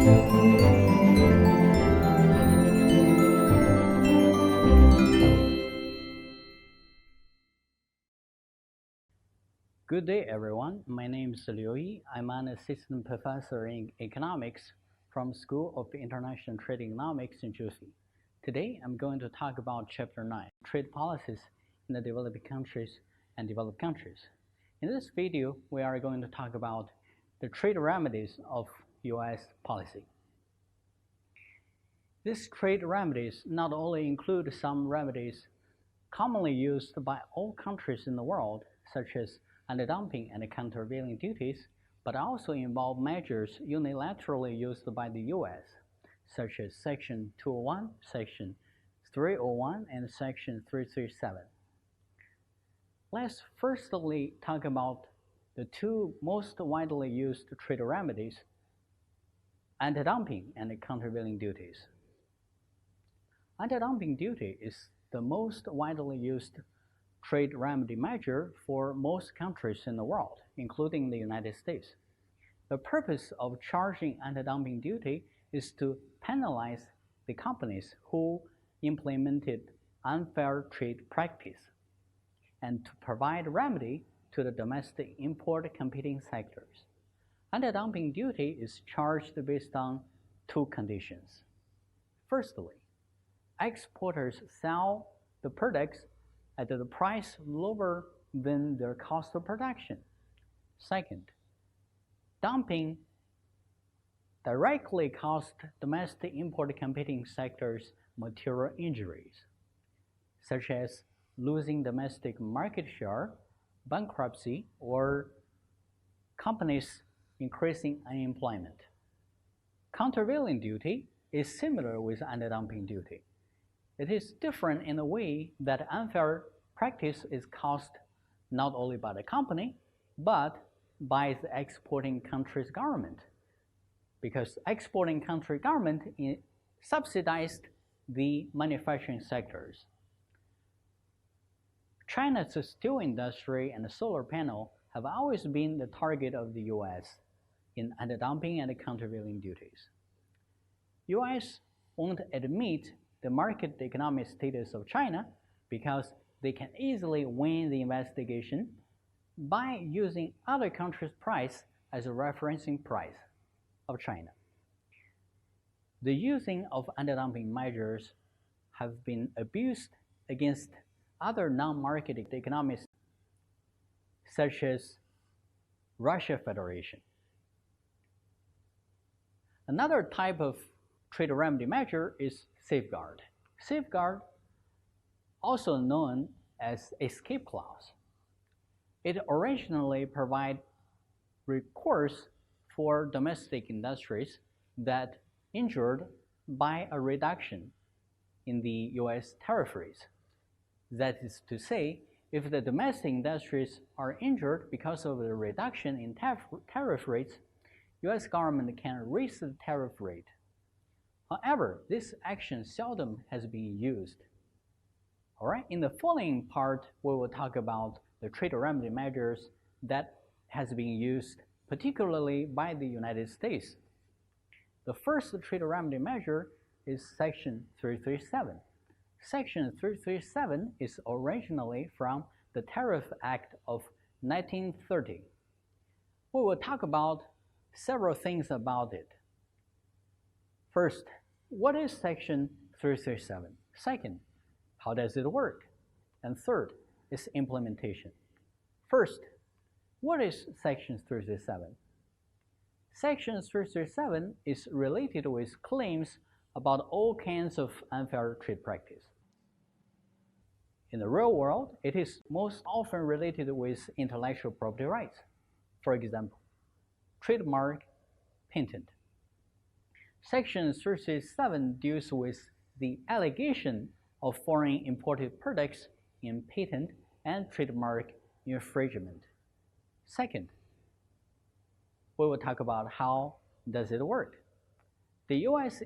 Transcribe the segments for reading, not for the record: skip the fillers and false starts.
Good day, everyone. My name is Liu Yi. I'm an assistant professor in economics from School of International Trade Economics in Juicy. Today, I'm going to talk about Chapter 9, Trade Policies in the Developing Countries and Developed Countries. In this video, we are going to talk about the trade remedies of U.S. policy. These trade remedies not only include some remedies commonly used by all countries in the world, such as anti-dumping and countervailing duties, but also involve measures unilaterally used by the U.S., such as Section 201, Section 301, and Section 337. Let's firstly talk about the two most widely used trade remedies, anti-dumping and countervailing duties. Anti-dumping duty is the most widely used trade remedy measure for most countries in the world, including the United States. The purpose of charging anti-dumping duty is to penalize the companies who implemented unfair trade practice and to provide remedy to the domestic import competing sectors. Anti-dumping duty is charged based on two conditions. Firstly, exporters sell the products at the price lower than their cost of production. Second, dumping directly costs domestic import competing sectors material injuries, such as losing domestic market share, bankruptcy, or companies increasing unemployment. Countervailing duty is similar with anti-dumping duty. It is different in the way that unfair practice is caused not only by the company, but by the exporting country's government, because exporting country government subsidized the manufacturing sectors. China's steel industry and solar panel have always been the target of the U.S. in anti-dumping and countervailing duties. U.S. won't admit the market economic status of China because they can easily win the investigation by using other countries' price as a referencing price of China. The using of anti-dumping measures have been abused against other non-market economies such as Russia Federation. Another type of trade remedy measure is safeguard. Safeguard, also known as escape clause. It originally provided recourse for domestic industries that injured by a reduction in the U.S. tariff rates. That is to say, if the domestic industries are injured because of the reduction in tariff rates, U.S. government can raise the tariff rate. However, this action seldom has been used. All right, in the following part, we will talk about the trade remedy measures that has been used particularly by the United States. The first trade remedy measure is Section 337. Section 337 is originally from the Tariff Act of 1930. We will talk about several things about it. First, what is Section 337? Second, how does it work? And third, its implementation. First, what is Section 337? Section 337 is related with claims about all kinds of unfair trade practice. In the real world, it is most often related with intellectual property rights. For example, trademark, patent. Section 337 deals with the allegation of foreign imported products in patent and trademark infringement. Second, we will talk about how does it work. The U.S.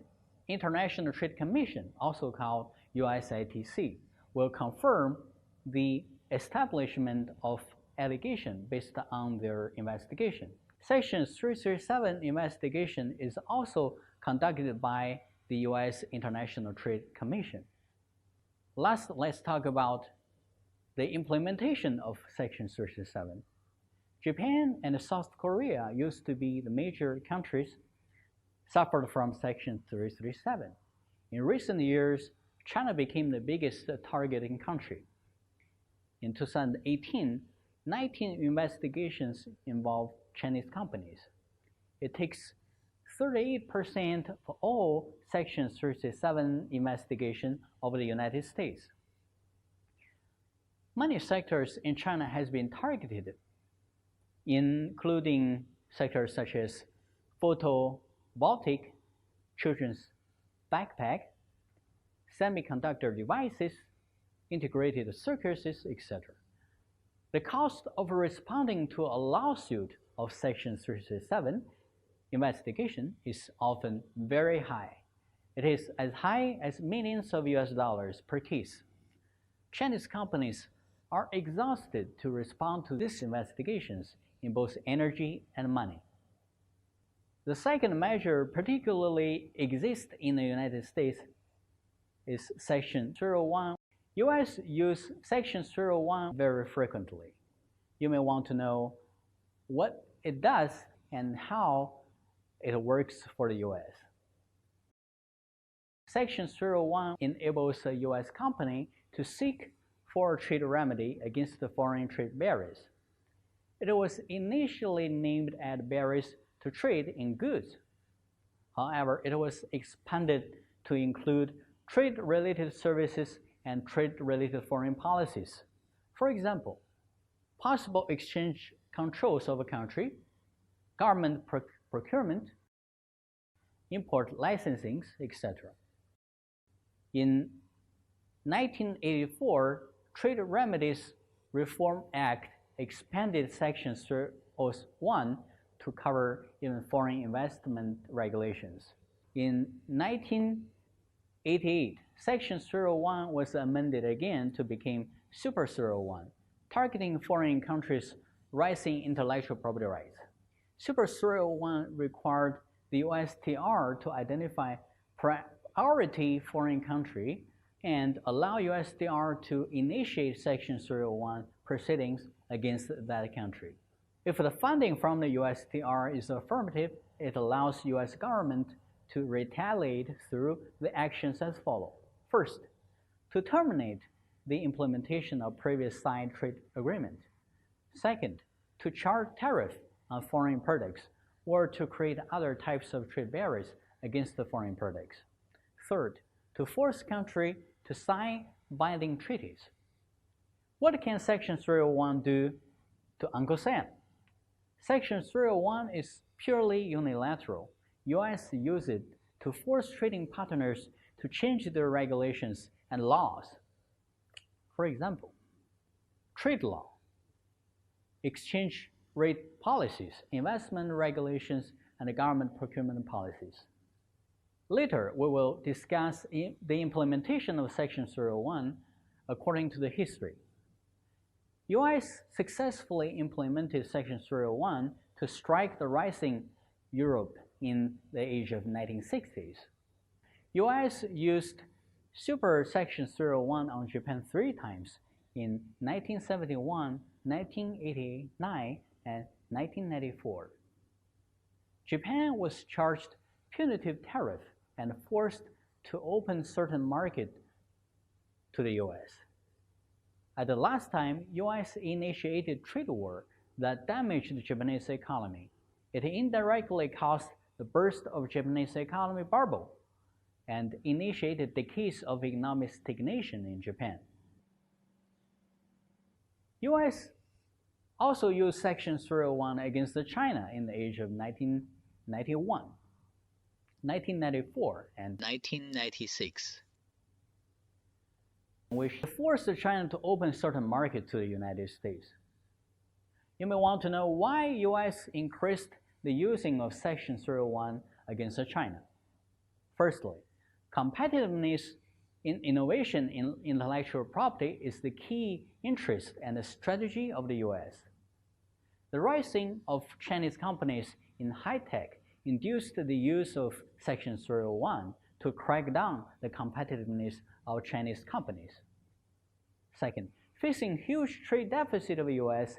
International Trade Commission, also called USITC, will confirm the establishment of allegation based on their investigation. Section 337 investigation is also conducted by the U.S. International Trade Commission. Last, let's talk about the implementation of Section 337. Japan and South Korea used to be the major countries suffered from Section 337. In recent years, China became the biggest targeting country. In 2018, 19 investigations involved Chinese companies. It takes 38% of all Section 337 investigations of the United States. Many sectors in China has been targeted, including sectors such as photovoltaic, children's backpack, semiconductor devices, integrated circuits, etc. The cost of responding to a lawsuit of Section 337 investigation is often very high. It is as high as millions of US dollars per case. Chinese companies are exhausted to respond to these investigations in both energy and money. The second measure particularly exists in the United States is Section 301. US use Section 301 very frequently. You may want to know what it does and how it works for the US. Section 301 enables a US company to seek for a trade remedy against the foreign trade barriers. It was initially named as barriers to trade in goods. However, it was expanded to include trade-related services and trade-related foreign policies. For example, possible exchange controls of a country, government procurement, import licensing, etc. In 1984, Trade Remedies Reform Act expanded Section 301 to cover even foreign investment regulations. In 1988, Section 301 was amended again to become Super 301, targeting foreign countries' rising intellectual property rights. Super 301 required the USTR to identify priority foreign country and allow USTR to initiate Section 301 proceedings against that country. If the funding from the USTR is affirmative, it allows U.S. government to retaliate through the actions as follows. First, to terminate the implementation of previous signed trade agreement. Second, to charge tariff on foreign products or to create other types of trade barriers against the foreign products. Third, to force country to sign binding treaties. What can Section 301 do to Uncle Sam? Section 301 is purely unilateral. U.S. use it to force trading partners to change their regulations and laws. For example, trade law, exchange rate policies, investment regulations, and government procurement policies. Later, we will discuss the implementation of Section 301 according to the history. U.S. successfully implemented Section 301 to strike the rising Europe in the age of 1960s. U.S. used Super Section 301 on Japan 3 times in 1971, 1989, and 1994. Japan was charged punitive tariff and forced to open certain markets to the U.S. At the last time, U.S. initiated trade war that damaged the Japanese economy. It indirectly caused the burst of Japanese economy bubble and initiated decades of economic stagnation in Japan. U.S. also used Section 301 against China in the age of 1991, 1994, and 1996. Which forced China to open certain markets to the United States. You may want to know why U.S. increased the using of Section 301 against China. Firstly, competitiveness in innovation in intellectual property is the key interest and the strategy of the U.S. The rising of Chinese companies in high-tech induced the use of Section 301 to crack down the competitiveness of Chinese companies. Second, facing huge trade deficit of the U.S.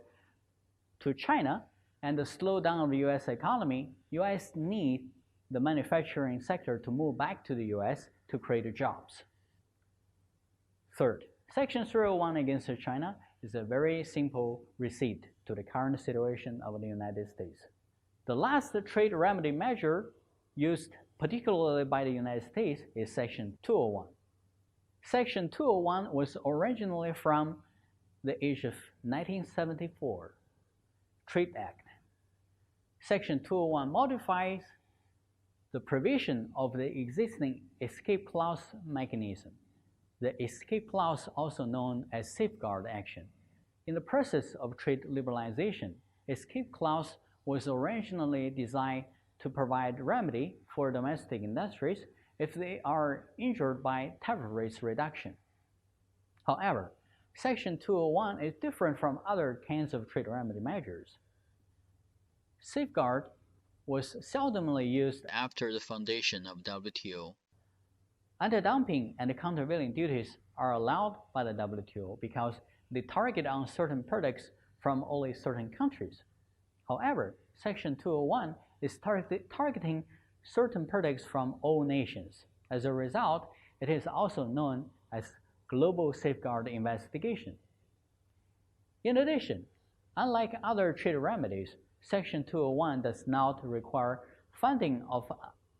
to China and the slowdown of the U.S. economy, U.S. need the manufacturing sector to move back to the U.S. to create jobs. Third, Section 301 against China is a very simple receipt to the current situation of the United States. The last trade remedy measure used particularly by the United States is Section 201. Section 201 was originally from the age of 1974 Trade Act. Section 201 modifies the provision of the existing escape clause mechanism. The escape clause, also known as safeguard action. In the process of trade liberalization, escape clause was originally designed to provide remedy for domestic industries if they are injured by tariff rates reduction. However, Section 201 is different from other kinds of trade remedy measures. Safeguard was seldomly used after the foundation of WTO. Anti-dumping and countervailing duties are allowed by the WTO because they target on certain products from only certain countries. However, Section 201 is targeting certain products from all nations. As a result, it is also known as global safeguard investigation. In addition, unlike other trade remedies, Section 201 does not require funding of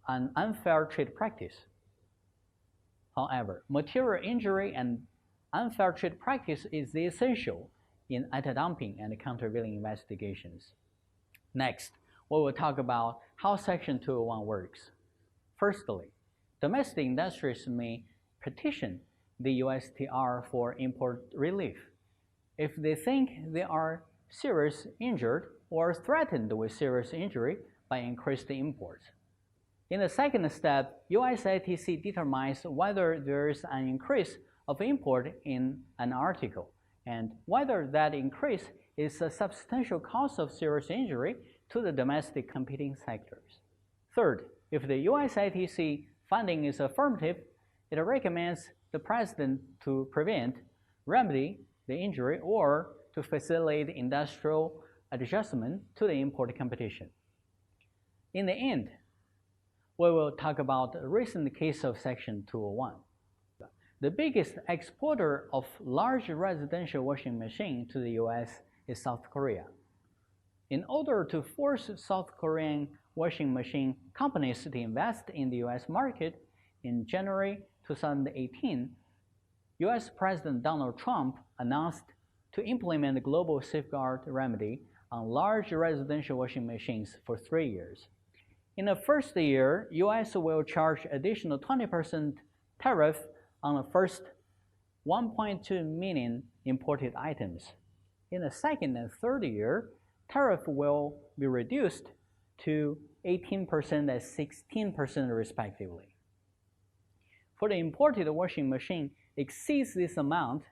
an unfair trade practice. However, material injury and unfair trade practice is essential in anti-dumping and countervailing investigations. Next, we will talk about how Section 201 works. Firstly, domestic industries may petition the USTR for import relief if they think they are seriously injured or threatened with serious injury by increased imports. In the second step, USITC determines whether there is an increase of import in an article and whether that increase is a substantial cause of serious injury to the domestic competing sectors. Third, if the USITC finding is affirmative, it recommends the President to prevent, remedy the injury, or to facilitate industrial adjustment to the import competition. In the end, we will talk about a recent case of Section 201. The biggest exporter of large residential washing machines to the U.S. is South Korea. In order to force South Korean washing machine companies to invest in the U.S. market, in January 2018, U.S. President Donald Trump announced to implement a global safeguard remedy on large residential washing machines for 3 years. In the first year, U.S. will charge additional 20% tariff on the first 1.2 million imported items. In the second and third year, tariff will be reduced to 18% and 16% respectively. For the imported washing machine exceeds this amount,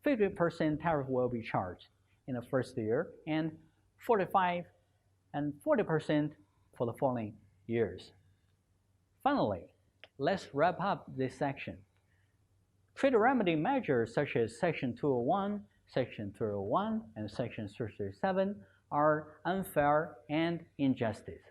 50% tariff will be charged in the first year and 45% and 40% for the following years. Finally, let's wrap up this section. Trade remedy measures such as Section 201, Section 301, and Section 337 are unfair and injustice.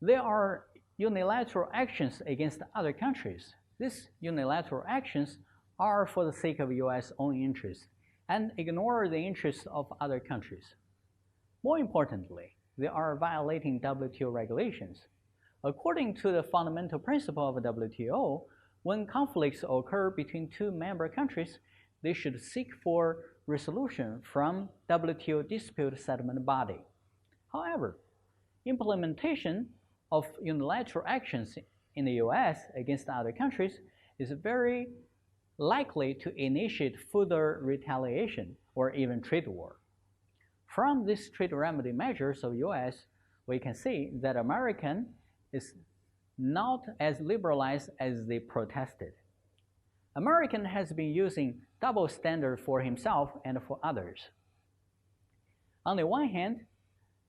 They are unilateral actions against other countries. These unilateral actions are for the sake of U.S. own interests and ignore the interests of other countries. More importantly, they are violating WTO regulations. According to the fundamental principle of the WTO, when conflicts occur between two member countries, they should seek for resolution from WTO dispute settlement body. However, implementation of unilateral actions in the U.S. against other countries is very likely to initiate further retaliation or even trade war. From these trade remedy measures of U.S., we can see that American is not as liberalized as they protested. American has been using double standard for himself and for others. On the one hand,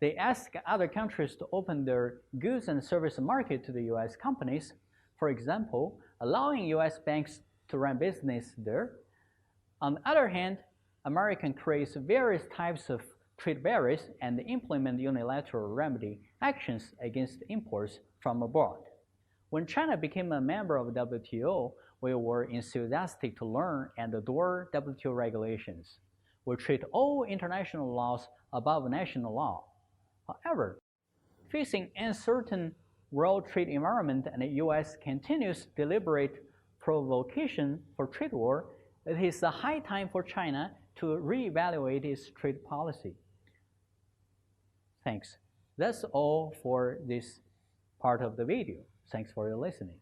they ask other countries to open their goods and service market to the US companies, for example, allowing US banks to run business there. On the other hand, America creates various types of trade barriers and implement unilateral remedy actions against imports from abroad. When China became a member of WTO, we were enthusiastic to learn and adore WTO regulations. We treat all international laws above national law. However, facing uncertain world trade environment and the U.S. continuous deliberate provocation for trade war, it is a high time for China to reevaluate its trade policy. Thanks. That's all for this part of the video. Thanks for your listening.